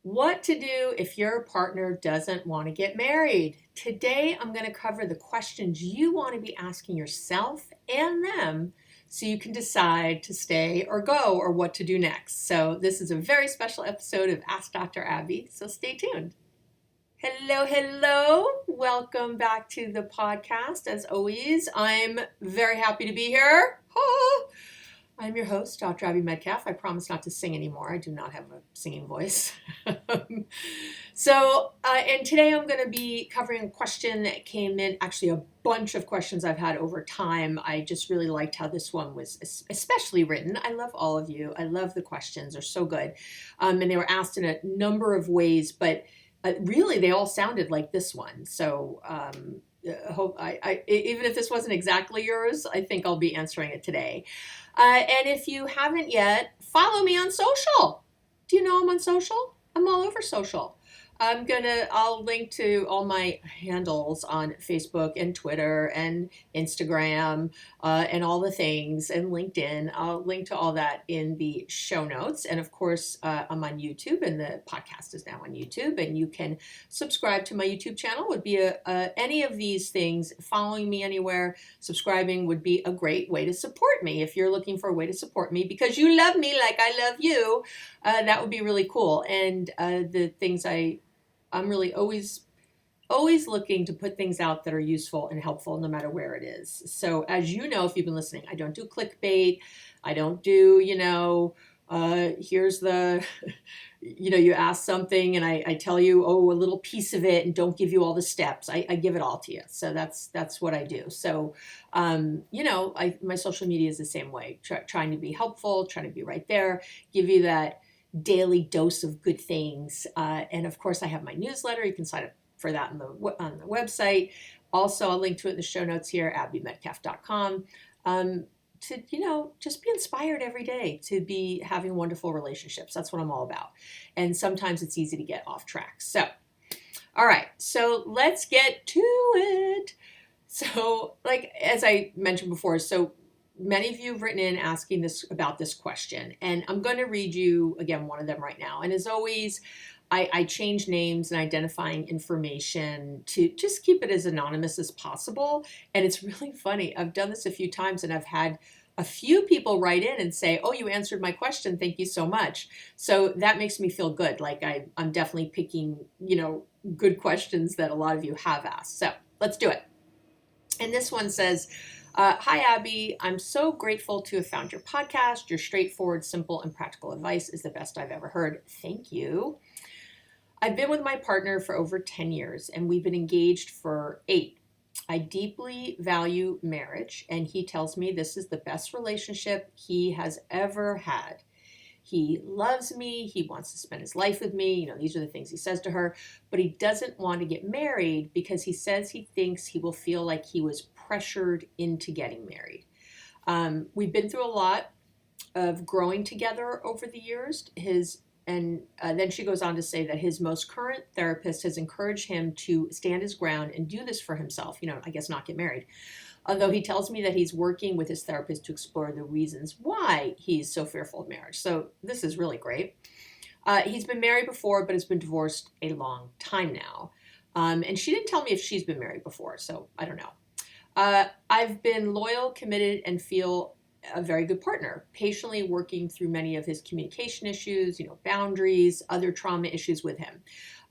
What to do if your partner doesn't want to get married. Today, I'm going to cover the questions you want to be asking yourself and them so you can decide to stay or go or what to do next. So, this is a very special episode of Ask Dr. Abby, so stay tuned. Hello, hello. Welcome back to the podcast. As always, I'm very happy to be here. I'm your host, Dr. Abby Medcalf. I promise not to sing anymore. I do not have a singing voice. And today I'm going to be covering a question that came in, actually a bunch of questions I've had over time. I just really liked how this one was especially written. I love all of you. I love the questions. They're so good. And they were asked in a number of ways, but really they all sounded like this one. So hope even if this wasn't exactly yours, I think I'll be answering it today. And if you haven't yet, follow me on social. Do you know I'm on social? I'm all over social. I'll link to all my handles on Facebook and Twitter and Instagram and all the things and LinkedIn. I'll link to all that in the show notes. And of course, I'm on YouTube and the podcast is now on YouTube, and you can subscribe to my YouTube channel. Would be any of these things. Following me anywhere, subscribing would be a great way to support me. If you're looking for a way to support me because you love me like I love you, that would be really cool. And the things I'm really always looking to put things out that are useful and helpful no matter where it is. So as you know, if you've been listening, I don't do clickbait. I don't do, here's the, you ask something and I tell you, a little piece of it and don't give you all the steps. I give it all to you. So that's what I do. So, my social media is the same way, trying to be helpful, trying to be right there, give you that daily dose of good things. And of course, I have my newsletter. You can sign up for that on the website. Also, I'll link to it in the show notes here, abbymedcalf.com. To, just be inspired every day to be having wonderful relationships. That's what I'm all about. And sometimes it's easy to get off track. So, all right. So let's get to it. So, as I mentioned before, many of you have written in asking about this question, and I'm going to read you again one of them right now. And as always, I change names and identifying information to just keep it as anonymous as possible. And it's really funny. I've done this a few times, and I've had a few people write in and say, "Oh, you answered my question. Thank you so much." So that makes me feel good. Like I'm definitely picking, good questions that a lot of you have asked. So let's do it. And this one says, hi, Abby. I'm so grateful to have found your podcast. Your straightforward, simple, and practical advice is the best I've ever heard. Thank you. I've been with my partner for over 10 years, and we've been engaged for 8. I deeply value marriage, and he tells me this is the best relationship he has ever had. He loves me. He wants to spend his life with me. These are the things he says to her, but he doesn't want to get married because he says he thinks he will feel like he was pressured into getting married. We've been through a lot of growing together over the years. Then she goes on to say that his most current therapist has encouraged him to stand his ground and do this for himself, I guess not get married. Although he tells me that he's working with his therapist to explore the reasons why he's so fearful of marriage. So this is really great. He's been married before, but has been divorced a long time now. And she didn't tell me if she's been married before, so I don't know. I've been loyal, committed, and feel a very good partner, patiently working through many of his communication issues, boundaries, other trauma issues with him.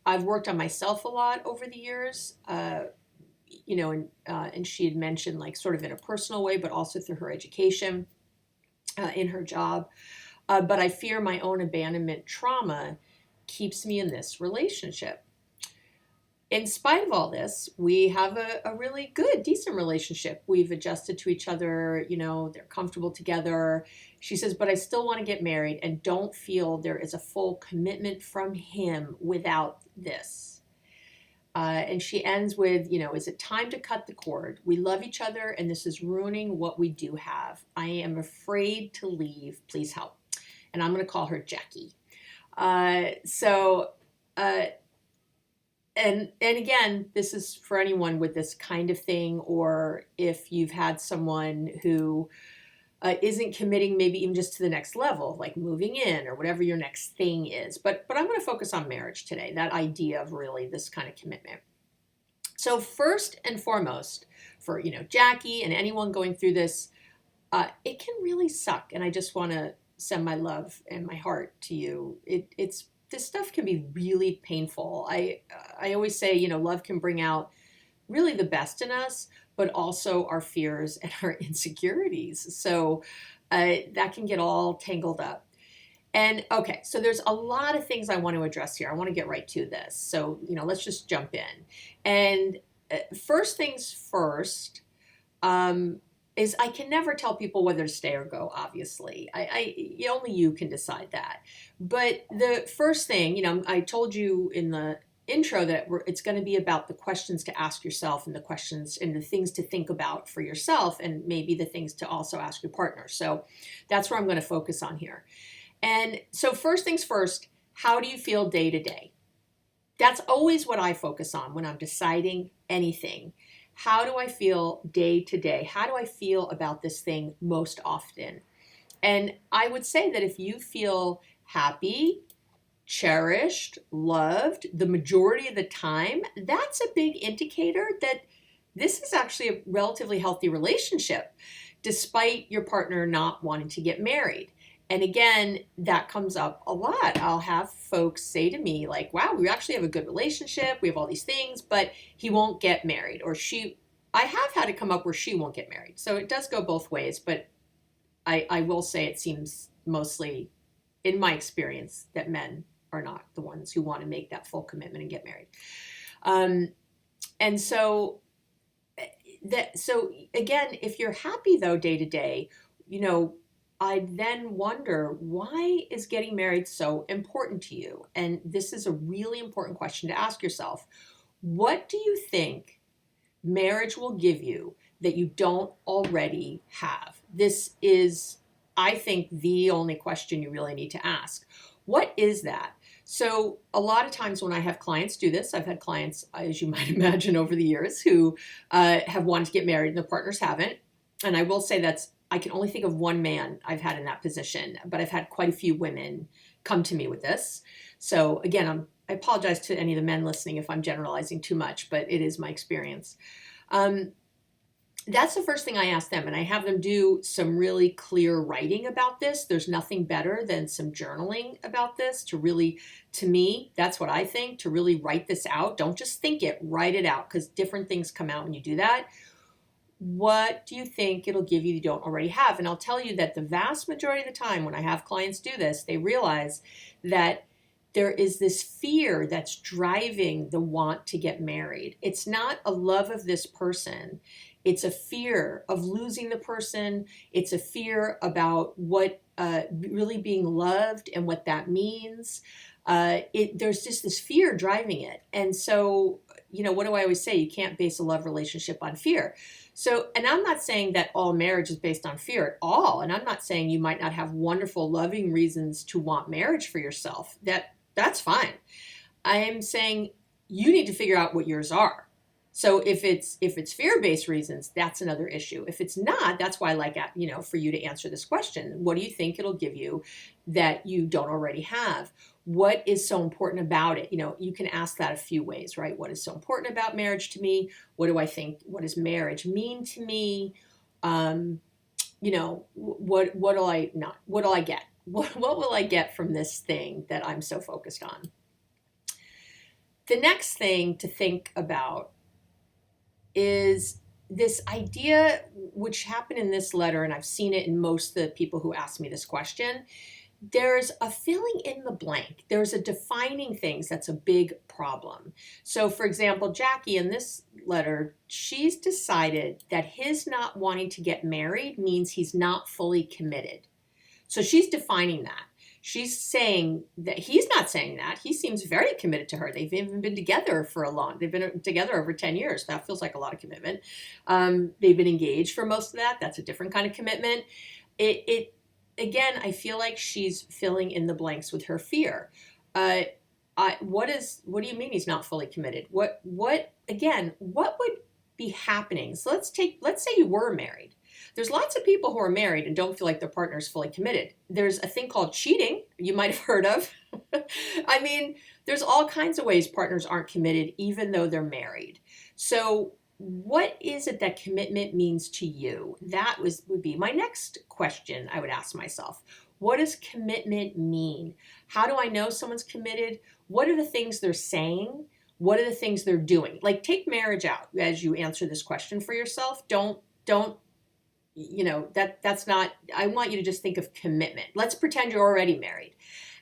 I've worked on myself a lot over the years, and she had mentioned sort of in a personal way, but also through her education, in her job. But I fear my own abandonment trauma keeps me in this relationship. In spite of all this, we have a really good, decent relationship. We've adjusted to each other, they're comfortable together. She says, but I still want to get married and don't feel there is a full commitment from him without this. And she ends with, is it time to cut the cord? We love each other and this is ruining what we do have. I am afraid to leave. Please help. And I'm going to call her Jackie. And again, this is for anyone with this kind of thing, or if you've had someone who isn't committing maybe even just to the next level, like moving in or whatever your next thing is. But I'm going to focus on marriage today, that idea of really this kind of commitment. So first and foremost, for Jackie and anyone going through this, it can really suck. And I just want to send my love and my heart to you. It's this stuff can be really painful. I always say, love can bring out really the best in us, but also our fears and our insecurities. So that can get all tangled up. And okay, so there's a lot of things I want to address here. I want to get right to this. So, let's just jump in. And first things first, is I can never tell people whether to stay or go, obviously. Only you can decide that. But the first thing, I told you in the intro that it's going to be about the questions to ask yourself and the questions and the things to think about for yourself and maybe the things to also ask your partner. So that's where I'm going to focus on here. And so first things first, how do you feel day to day? That's always what I focus on when I'm deciding anything. How do I feel day to day? How do I feel about this thing most often? And I would say that if you feel happy, cherished, loved the majority of the time, that's a big indicator that this is actually a relatively healthy relationship, despite your partner not wanting to get married. And again, that comes up a lot. I'll have folks say to me like, wow, we actually have a good relationship. We have all these things, but he won't get married, or I have had it come up where she won't get married. So it does go both ways, but I will say it seems mostly, in my experience, that men are not the ones who want to make that full commitment and get married. And so again, if you're happy though day to day, I then wonder, why is getting married so important to you? And this is a really important question to ask yourself. What do you think marriage will give you that you don't already have? This is, I think, the only question you really need to ask. What is that? So a lot of times when I have clients do this, I've had clients, as you might imagine, over the years who have wanted to get married and their partners haven't. And I will say I can only think of one man I've had in that position, but I've had quite a few women come to me with this. So again, I apologize to any of the men listening if I'm generalizing too much, but it is my experience. That's the first thing I ask them, and I have them do some really clear writing about this. There's nothing better than some journaling about this to me, that's what I think, to really write this out. Don't just think it, write it out, because different things come out when you do that. What do you think it'll give you don't already have? And I'll tell you that the vast majority of the time when I have clients do this, they realize that there is this fear that's driving the want to get married. It's not a love of this person. It's a fear of losing the person. It's a fear about what really being loved and what that means. There's just this fear driving it. And so, what do I always say? You can't base a love relationship on fear. So, and I'm not saying that all marriage is based on fear at all. And I'm not saying you might not have wonderful, loving reasons to want marriage for yourself. That's fine. I am saying you need to figure out what yours are. So if it's fear-based reasons, that's another issue. If it's not, that's why I like, for you to answer this question. What do you think it'll give you that you don't already have? What is so important about it? You can ask that a few ways, right? What is so important about marriage to me? What do I think? What does marriage mean to me? What'll I get? What will I get from this thing that I'm so focused on? The next thing to think about is this idea, which happened in this letter, and I've seen it in most of the people who ask me this question. There's a filling in the blank. There's a defining things that's a big problem. So for example, Jackie in this letter, she's decided that his not wanting to get married means he's not fully committed. So she's defining that. She's saying that he's not saying that. He seems very committed to her. They've even been together they've been together over 10 years. That feels like a lot of commitment. They've been engaged for most of that. That's a different kind of commitment. Again, I feel like she's filling in the blanks with her fear. What do you mean he's not fully committed? What would be happening? So let's say you were married. There's lots of people who are married and don't feel like their partner is fully committed. There's a thing called cheating, you might have heard of. I mean, there's all kinds of ways partners aren't committed even though they're married. So what is it that commitment means to you? That would be my next question I would ask myself. What does commitment mean? How do I know someone's committed? What are the things they're saying? What are the things they're doing? Like, take marriage out as you answer this question for yourself. Don't, that's not, I want you to just think of commitment. Let's pretend you're already married.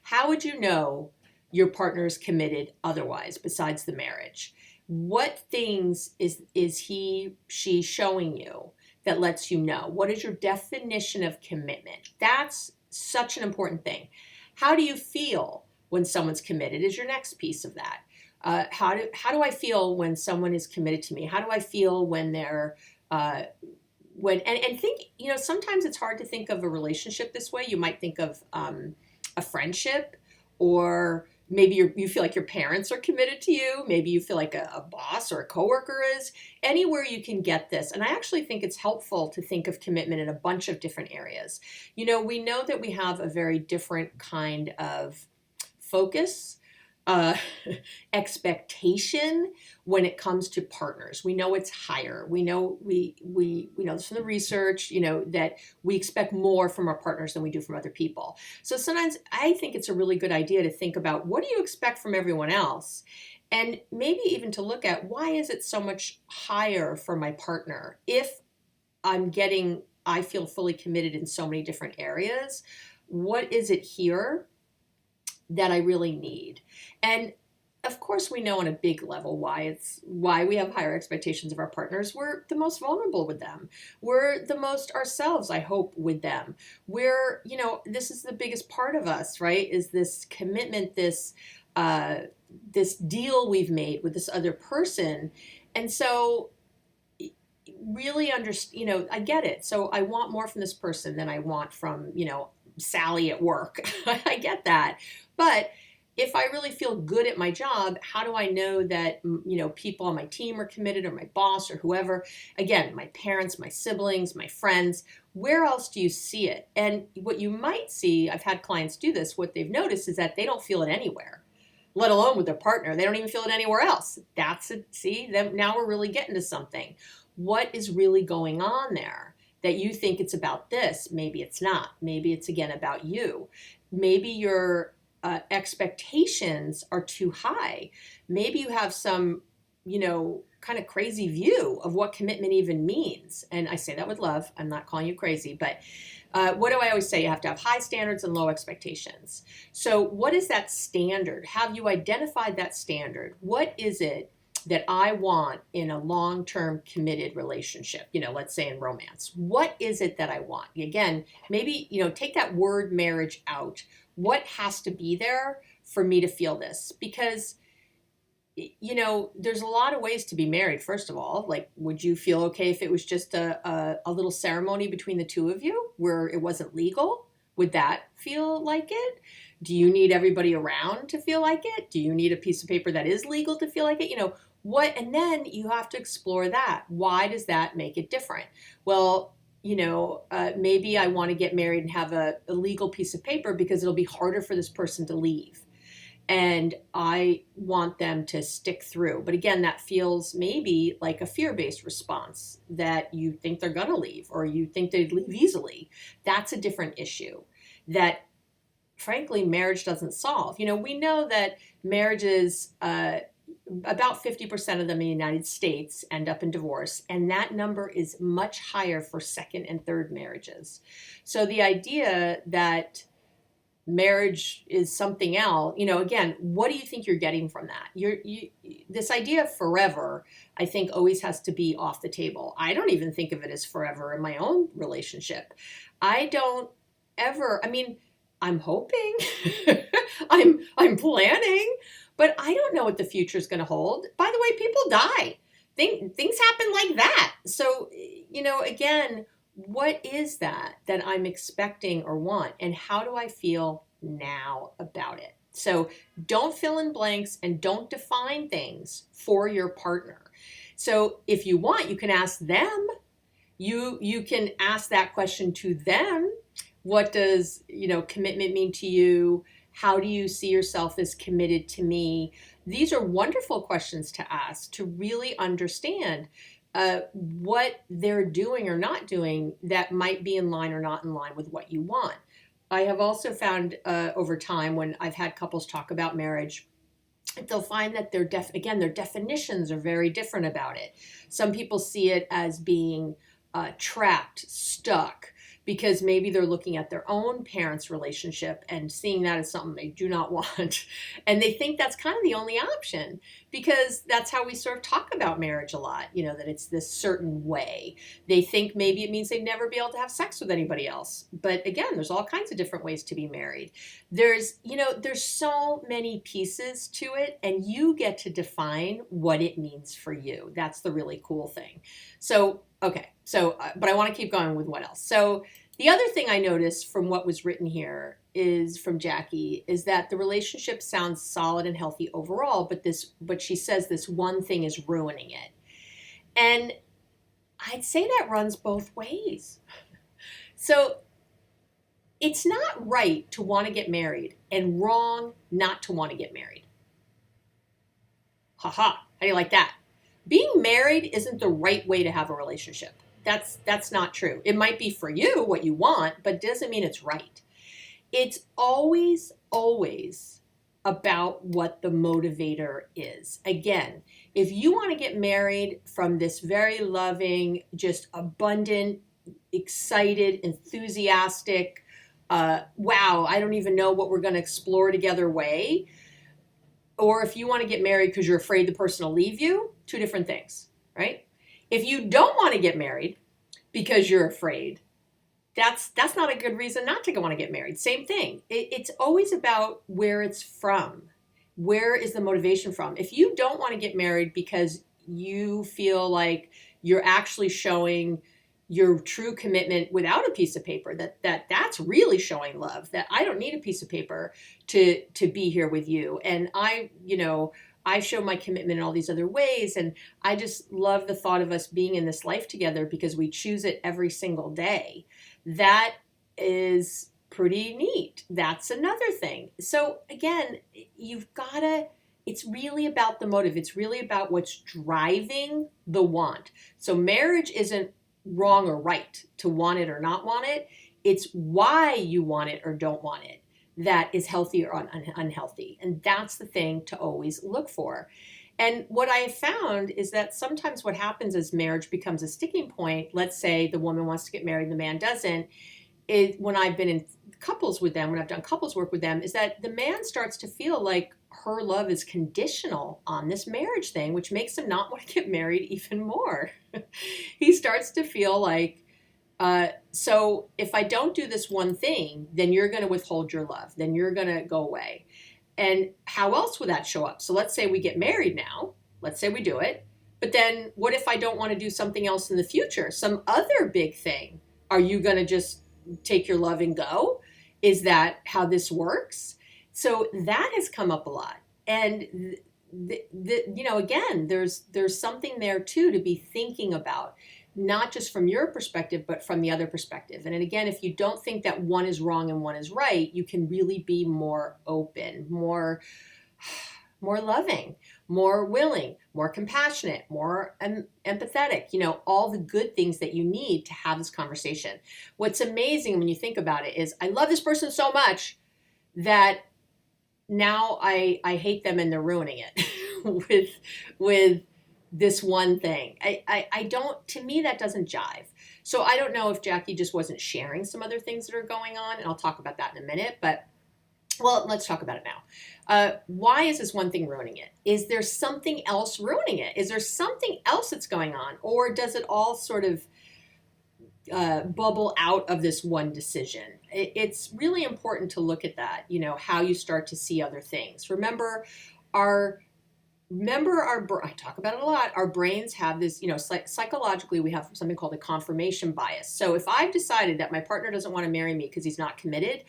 How would you know your partner is committed otherwise besides the marriage? What things is she showing you that lets you know? What is your definition of commitment? That's such an important thing. How do you feel when someone's committed is your next piece of that. How do I feel when someone is committed to me? How do I feel when they're and think, sometimes it's hard to think of a relationship this way. You might think of a friendship, or maybe you feel like your parents are committed to you. Maybe you feel like a boss or a coworker is. Anywhere you can get this. And I actually think it's helpful to think of commitment in a bunch of different areas. We know that we have a very different kind of focus, expectation when it comes to partners. We know it's higher. We know we know this from the research, that we expect more from our partners than we do from other people. So sometimes I think it's a really good idea to think about, what do you expect from everyone else? And maybe even to look at, why is it so much higher for my partner? If I feel fully committed in so many different areas, what is it here that I really need? And of course, we know on a big level why we have higher expectations of our partners. We're the most vulnerable with them. We're the most ourselves, I hope, with them. This is the biggest part of us, right? Is this commitment, this deal we've made with this other person. And so really I get it. So I want more from this person than I want from, Sally at work. I get that. But if I really feel good at my job, how do I know that, people on my team are committed, or my boss, or whoever? Again, my parents, my siblings, my friends. Where else do you see it? And what you might see, I've had clients do this, what they've noticed is that they don't feel it anywhere, let alone with their partner. They don't even feel it anywhere else. Now we're really getting to something. What is really going on there? That you think it's about this, maybe it's not. Maybe it's, again, about you. Maybe your expectations are too high. Maybe you have some, kind of crazy view of what commitment even means. And I say that with love. I'm not calling you crazy, but what do I always say? You have to have high standards and low expectations. So what is that standard? Have you identified that standard? What is it that I want in a long-term committed relationship, let's say in romance? What is it that I want? Again, maybe, take that word marriage out. What has to be there for me to feel this? Because, there's a lot of ways to be married, first of all. Like, would you feel okay if it was just a little ceremony between the two of you where it wasn't legal? Would that feel like it? Do you need everybody around to feel like it? Do you need a piece of paper that is legal to feel like it? And then you have to explore that. Why does that make it different? Well, maybe I want to get married and have a legal piece of paper because it'll be harder for this person to leave. And I want them to stick through. But again, that feels maybe like a fear-based response, that you think they're going to leave, or you think they'd leave easily. That's a different issue that, frankly, marriage doesn't solve. We know that marriages, about 50% of them in the United States end up in divorce, and that number is much higher for second and third marriages. So the idea that marriage is something else, again, what do you think you're getting from that? This idea of forever, I think, always has to be off the table. I don't even think of it as forever in my own relationship. I don't ever, I'm hoping, I'm planning, but I don't know what the future is going to hold. By the way, people die. Things happen like that. So, again, what is that I'm expecting or want, and how do I feel now about it? So don't fill in blanks and don't define things for your partner. So if you want, you can ask them, You can ask that question to them. What does, commitment mean to you? How do you see yourself as committed to me? These are wonderful questions to ask to really understand what they're doing or not doing that might be in line or not in line with what you want. I have also found over time when I've had couples talk about marriage, they'll find that their definitions are very different about it. Some people see it as being trapped, stuck, because maybe they're looking at their own parents' relationship and seeing that as something they do not want. And they think that's kind of the only option because that's how we sort of talk about marriage a lot, that it's this certain way. They think maybe it means they'd never be able to have sex with anybody else. But again, there's all kinds of different ways to be married. There's so many pieces to it, and you get to define what it means for you. That's the really cool thing. So, okay. So, but I want to keep going with what else. So the other thing I noticed from what was written here is from Jackie is that the relationship sounds solid and healthy overall, but she says this one thing is ruining it. And I'd say that runs both ways. So it's not right to want to get married and wrong not to want to get married. Haha. How do you like that? Being married isn't the right way to have a relationship. That's not true. It might be for you what you want, but it doesn't mean it's right. It's always, always about what the motivator is. Again, if you want to get married from this very loving, just abundant, excited, enthusiastic, wow, I don't even know what we're going to explore together way, or if you want to get married because you're afraid the person will leave you, two different things, right? If you don't want to get married because you're afraid, that's not a good reason not to want to get married. Same thing. It's always about where it's from. Where is the motivation from? If you don't want to get married because you feel like you're actually showing your true commitment without a piece of paper, that's really showing love, that I don't need a piece of paper to be here with you. And I show my commitment in all these other ways. And I just love the thought of us being in this life together because we choose it every single day. That is pretty neat. That's another thing. So again, it's really about the motive. It's really about what's driving the want. So marriage isn't wrong or right to want it or not want it. It's why you want it or don't want it that is healthy or unhealthy. And that's the thing to always look for. And what I have found is that sometimes what happens as marriage becomes a sticking point, let's say the woman wants to get married and the man doesn't, when I've been in couples with them, when I've done couples work with them, is that the man starts to feel like her love is conditional on this marriage thing, which makes him not want to get married even more. He starts to feel like, so if I don't do this one thing, then you're going to withhold your love. Then you're going to go away. And how else would that show up? So let's say we get married now. Let's say we do it. But then what if I don't want to do something else in the future? Some other big thing. Are you going to just take your love and go? Is that how this works? So that has come up a lot. And again, there's something there too to be thinking about, not just from your perspective, but from the other perspective. And again, if you don't think that one is wrong and one is right, you can really be more open, more loving, more willing, more compassionate, more empathetic, all the good things that you need to have this conversation. What's amazing when you think about it is I love this person so much that now I hate them and they're ruining it with this one thing. I don't, to me, that doesn't jive. So I don't know if Jackie just wasn't sharing some other things that are going on, and I'll talk about that in a minute, but well, let's talk about it now. Why is this one thing ruining it? Is there something else ruining it? Is there something else that's going on? Or does it all sort of bubble out of this one decision? It's really important to look at that, how you start to see other things. Remember, I talk about it a lot. Our brains have this, psychologically, we have something called a confirmation bias. So if I've decided that my partner doesn't want to marry me because he's not committed,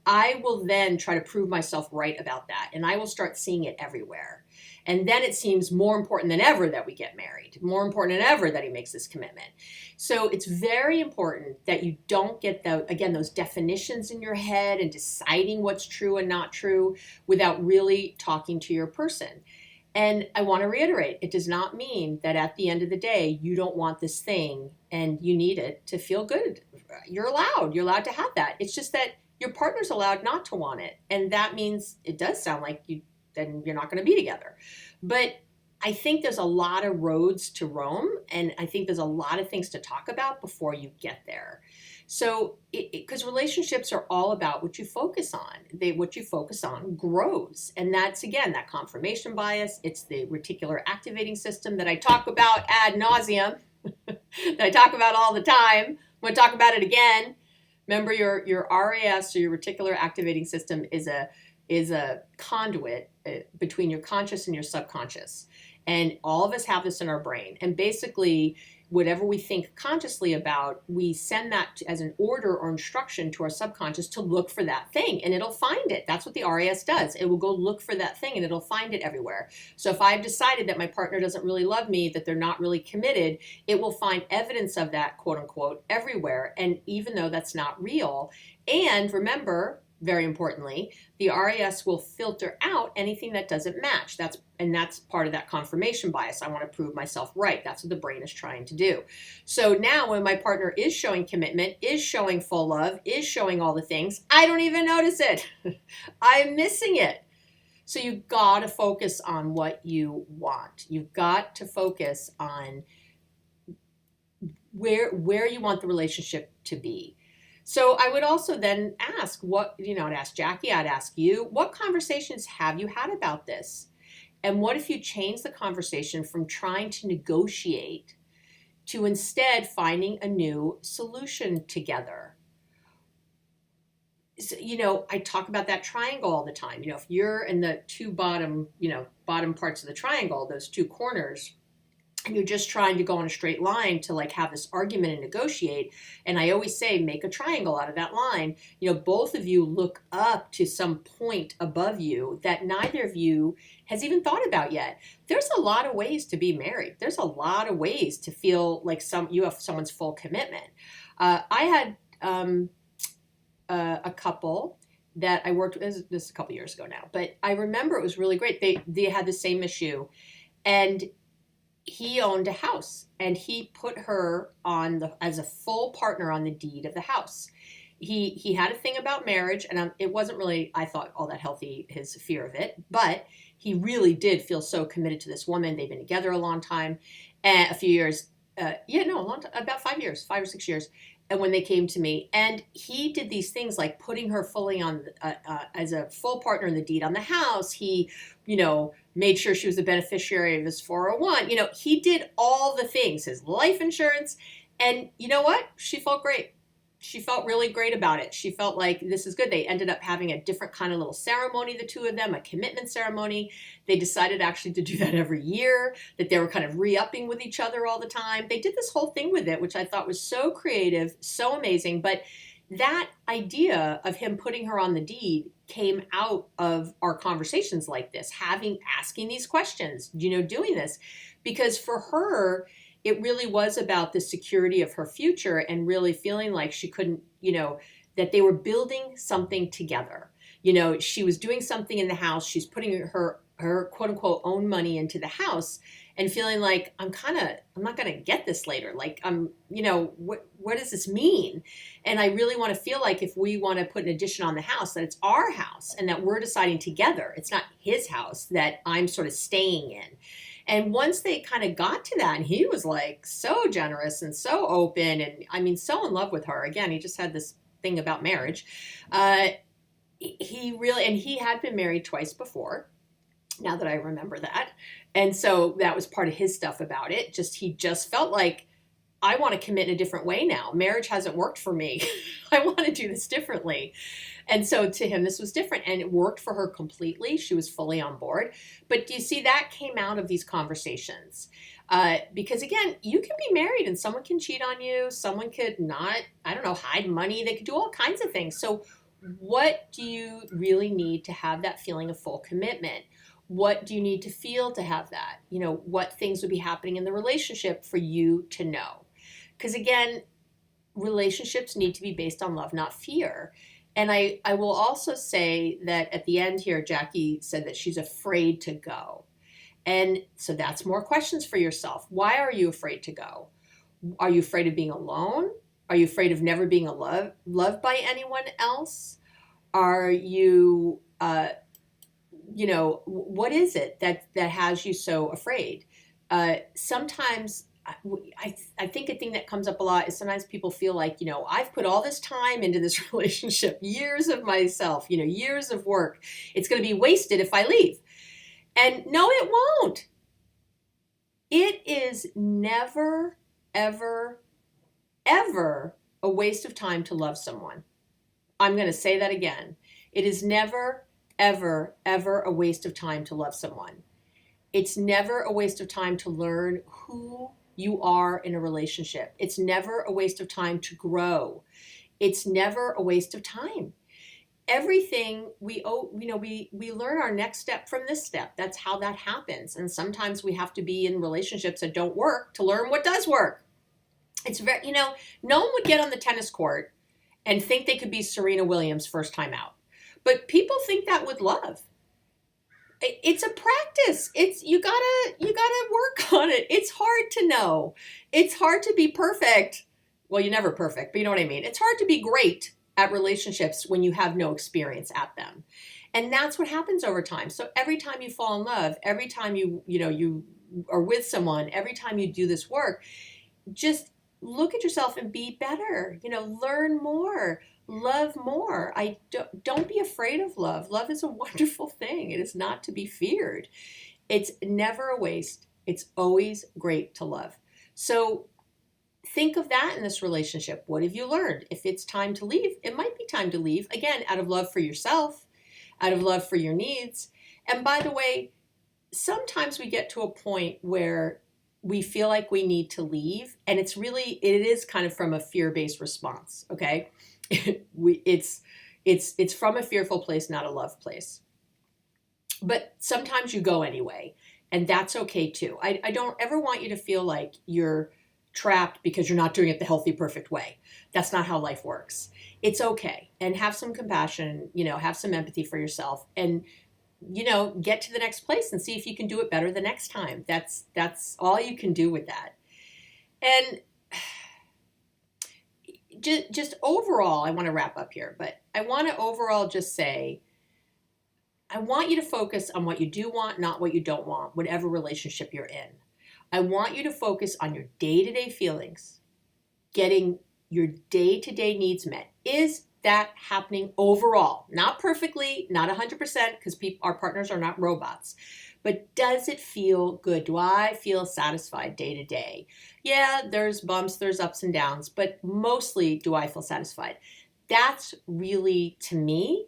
I will then try to prove myself right about that. And I will start seeing it everywhere. And then it seems more important than ever that we get married, more important than ever that he makes this commitment. So it's very important that you don't get those definitions in your head and deciding what's true and not true without really talking to your person. And I want to reiterate, it does not mean that at the end of the day, you don't want this thing and you need it to feel good. You're allowed to have that. It's just that your partner's allowed not to want it. And that means it does sound like then you're not going to be together. But I think there's a lot of roads to Rome, and I think there's a lot of things to talk about before you get there. So, because relationships are all about what you focus on. What you focus on grows. And that's, again, that confirmation bias. It's the reticular activating system that I talk about ad nauseum, that I talk about all the time. I'm going to talk about it again. Remember, your RAS, or your reticular activating system, is a conduit between your conscious and your subconscious. And all of us have this in our brain. And basically, whatever we think consciously about, we send that as an order or instruction to our subconscious to look for that thing, and it'll find it. That's what the RAS does. It will go look for that thing, and it'll find it everywhere. So if I've decided that my partner doesn't really love me, that they're not really committed, it will find evidence of that, quote unquote, everywhere. And even though that's not real, and remember, very importantly, the RAS will filter out anything that doesn't match. That's part of that confirmation bias. I want to prove myself right. That's what the brain is trying to do. So now when my partner is showing commitment, is showing full love, is showing all the things, I don't even notice it. I'm missing it. So you've got to focus on what you want. You've got to focus on where you want the relationship to be. So I would also then ask I'd ask Jackie, I'd ask you, what conversations have you had about this? And what if you change the conversation from trying to negotiate to instead finding a new solution together? So, I talk about that triangle all the time. If you're in the two bottom parts of the triangle, those two corners, and you're just trying to go on a straight line to have this argument and negotiate. And I always say, make a triangle out of that line. Both of you look up to some point above you that neither of you has even thought about yet. There's a lot of ways to be married. There's a lot of ways to feel like you have someone's full commitment. I had a couple that I worked with, this is a couple years ago now, but I remember it was really great. They had the same issue, and he owned a house, and he put her as a full partner on the deed of the house. He had a thing about marriage, and it wasn't really, I thought, all that healthy, his fear of it, but he really did feel so committed to this woman. They've been together a long time, and a few years, a long time, about 5 years, 5 or 6 years. And when they came to me, and he did these things like putting her fully on as a full partner in the deed on the house. He, made sure she was the beneficiary of his 401. He did all the things, his life insurance. And you know what? She felt great. She felt really great about it. She felt like this is good. They ended up having a different kind of little ceremony, the two of them, a commitment ceremony. They decided actually to do that every year, that they were kind of re-upping with each other all the time. They did this whole thing with it, which I thought was so creative, so amazing. But that idea of him putting her on the deed came out of our conversations like this, asking these questions, doing this, because for her, it really was about the security of her future and really feeling like she couldn't, that they were building something together. She was doing something in the house. She's putting her quote unquote own money into the house and feeling like I'm not going to get this later. Like, what does this mean? And I really want to feel like if we want to put an addition on the house, that it's our house and that we're deciding together. It's not his house that I'm sort of staying in. And once they kind of got to that, and he was like so generous and so open and so in love with her. Again, he just had this thing about marriage. He had been married twice before, now that I remember that. And so that was part of his stuff about it. He just felt like, I want to commit in a different way now. Marriage hasn't worked for me. I want to do this differently. And so to him, this was different, and it worked for her completely. She was fully on board. But do you see, that came out of these conversations? Because again, you can be married and someone can cheat on you. Someone could not, hide money. They could do all kinds of things. So what do you really need to have that feeling of full commitment? What do you need to feel to have that? What things would be happening in the relationship for you to know? Because again, relationships need to be based on love, not fear. And I will also say that at the end here, Jackie said that she's afraid to go. And so that's more questions for yourself. Why are you afraid to go? Are you afraid of being alone? Are you afraid of never being loved by anyone else? Are you, what is it that has you so afraid? Sometimes I think a thing that comes up a lot is sometimes people feel like, I've put all this time into this relationship, years of myself, years of work. It's going to be wasted if I leave. And no, it won't. It is never, ever, ever a waste of time to love someone. I'm going to say that again. It is never, ever, ever a waste of time to love someone. It's never a waste of time to learn who you are in a relationship. It's never a waste of time to grow. It's never a waste of time. Everything we learn our next step from this step. That's how that happens. And sometimes we have to be in relationships that don't work to learn what does work. It's very, no one would get on the tennis court and think they could be Serena Williams first time out. But people think that with love. It's a practice. You gotta work on it. It's hard to know. It's hard to be perfect. Well, you're never perfect, but you know what I mean. It's hard to be great at relationships when you have no experience at them. And that's what happens over time. So every time you fall in love, every time you are with someone, every time you do this work, just look at yourself and be better. Learn more, love more. Don't be afraid of love. Love is a wonderful thing. It is not to be feared. It's never a waste. It's always great to love. So think of that in this relationship. What have you learned? If it's time to leave, it might be time to leave. Again, out of love for yourself, out of love for your needs. And by the way, sometimes we get to a point where we feel like we need to leave, and it is kind of from a fear-based response. Okay, it's from a fearful place, not a love place. But sometimes you go anyway, and that's okay too. I don't ever want you to feel like you're trapped because you're not doing it the healthy, perfect way. That's not how life works. It's okay, and have some compassion. Have some empathy for yourself, and get to the next place and see if you can do it better the next time. That's all you can do with that. And just overall, I want to wrap up here, but I want to overall just say, I want you to focus on what you do want, not what you don't want, whatever relationship you're in. I want you to focus on your day-to-day feelings, getting your day-to-day needs met. Is that happening overall? Not perfectly, not 100%, because our partners are not robots. But does it feel good? Do I feel satisfied day to day? Yeah, there's bumps, there's ups and downs, but mostly do I feel satisfied? That's really, to me,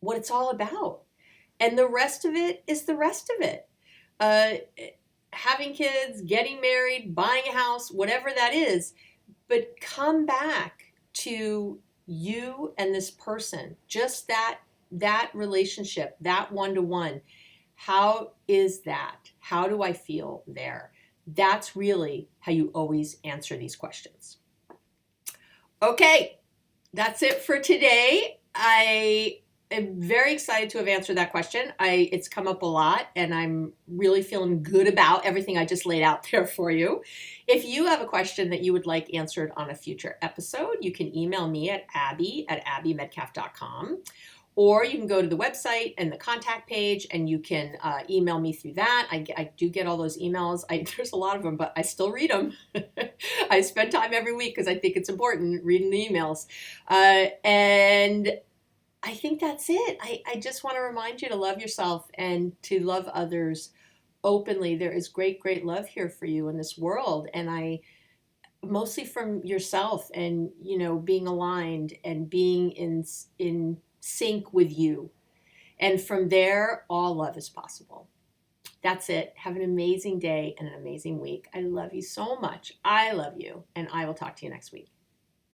what it's all about. And the rest of it is the rest of it. Having kids, getting married, buying a house, whatever that is. But come back to you and this person, just that relationship, that one-to-one. How is that? How do I feel there? That's really how you always answer these questions. Okay, that's it for today. I am very excited to have answered that question. It's come up a lot, and I'm really feeling good about everything I just laid out there for you. If you have a question that you would like answered on a future episode, you can email me at abby@abbymedcalf.com. Or you can go to the website and the contact page, and you can email me through that. I do get all those emails. There's a lot of them, but I still read them. I spend time every week because I think it's important reading the emails. And I think that's it. I just want to remind you to love yourself and to love others openly. There is great, great love here for you in this world. And mostly from yourself and, being aligned and being in sync with you. And from there, all love is possible. That's it. Have an amazing day and an amazing week. I love you so much. I love you. And I will talk to you next week.